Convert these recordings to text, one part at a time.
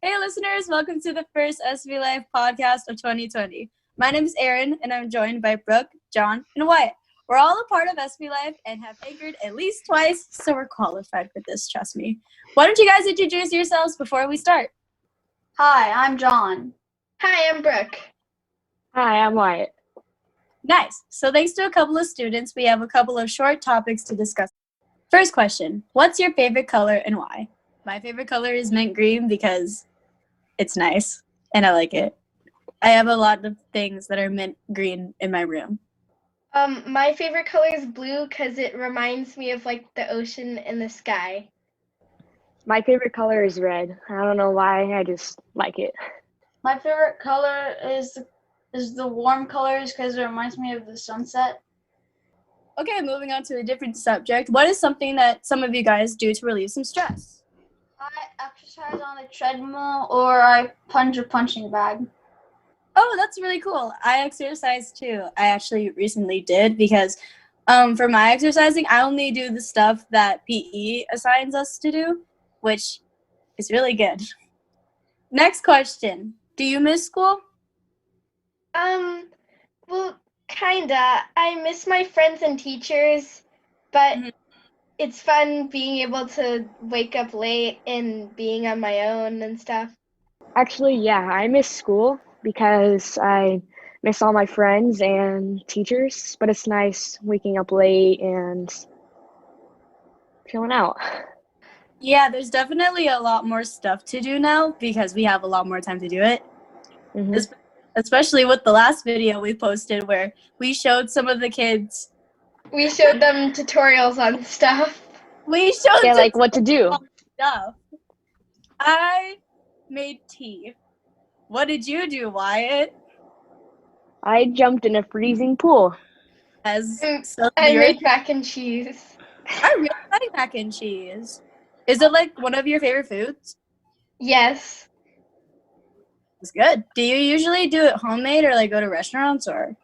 Hey listeners, welcome to the first SV Life podcast of 2020. My name is Erin and I'm joined by Brooke, John, and Wyatt. We're all a part of SV Life and have anchored at least twice, so we're qualified for this, trust me. Why don't you guys introduce yourselves before we start? Hi, I'm John. Hi, I'm Brooke. Hi, I'm Wyatt. Nice. So thanks to a couple of students, we have a couple of short topics to discuss. First question, what's your favorite color and why? My favorite color is mint green because it's nice and I like it. I have a lot of things that are mint green in my room. My favorite color is blue because it reminds me of like the ocean and the sky. My favorite color is red. I don't know why, I just like it. My favorite color is the warm colors because it reminds me of the sunset. Okay, moving on to a different subject. What is something that some of you guys do to relieve some stress? I exercise on a treadmill or I punch a punching bag. Oh, that's really cool. I exercise too. I actually recently did because for my exercising, I only do the stuff that PE assigns us to do, which is really good. Next question. Do you miss school? Well, kinda. I miss my friends and teachers, but it's fun being able to wake up late and being on my own and stuff. Actually, yeah, I miss school because I miss all my friends and teachers, but it's nice waking up late and chilling out. Yeah, there's definitely a lot more stuff to do now because we have a lot more time to do it. Mm-hmm. Especially with the last video we posted where we showed some of the kids. We showed them tutorials on stuff. We showed Yeah, like what to do. stuff. I made tea. What did you do, Wyatt? I jumped in a freezing pool. I made mac and cheese. I really like mac and cheese. Is it like one of your favorite foods? Yes. It's good. Do you usually do it homemade or like go to restaurants or?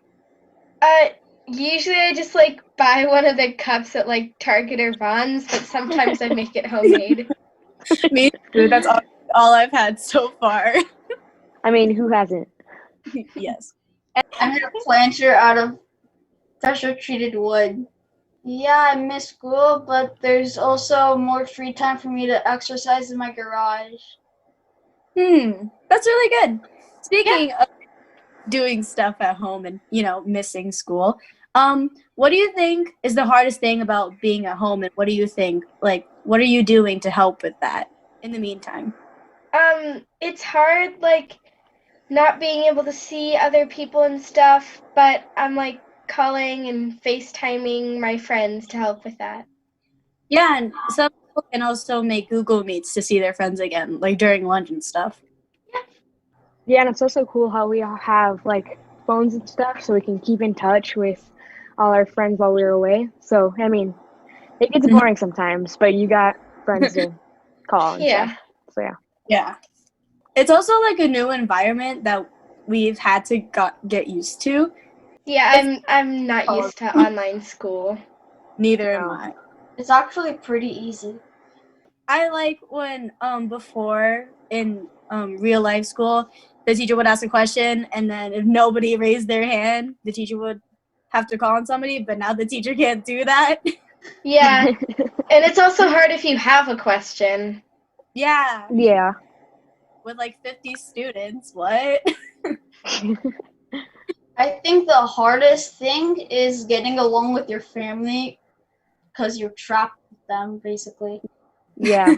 Usually I just like buy one of the cups at like Target or Vons, but sometimes I make it homemade. Me too. That's all I've had so far. I mean, who hasn't? Yes. I made a planter out of pressure-treated wood. Yeah, I miss school, but there's also more free time for me to exercise in my garage. That's really good. Speaking of doing stuff at home and, missing school, what do you think is the hardest thing about being at home, and what do you think, what are you doing to help with that in the meantime? It's hard, like, not being able to see other people and stuff, but I'm, like, calling and FaceTiming my friends to help with that. Yeah, and some people can also make Google Meets to see their friends again, like during lunch and stuff. Yeah, and it's also cool how we all have like phones and stuff so we can keep in touch with all our friends while we're away. So, I mean, it gets boring sometimes, but you got friends to call and stuff. So, yeah. Yeah. It's also like a new environment that we've had to get used to. Yeah, I'm not used to online school. Neither am I. It's actually pretty easy. I like when before in real life school, the teacher would ask a question, and then if nobody raised their hand, the teacher would have to call on somebody, but now the teacher can't do that. Yeah, and it's also hard if you have a question. Yeah. Yeah. With like 50 students, what? I think the hardest thing is getting along with your family because you're trapped with them, basically. Yeah.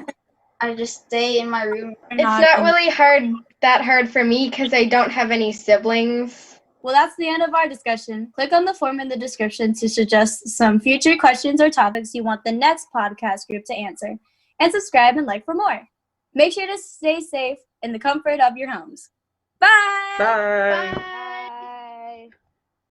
I just stay in my room. It's not really that hard for me because I don't have any siblings. Well, that's the end of our discussion. Click on the form in the description to suggest some future questions or topics you want the next podcast group to answer. And subscribe and like for more. Make sure to stay safe in the comfort of your homes. Bye! Bye! Bye!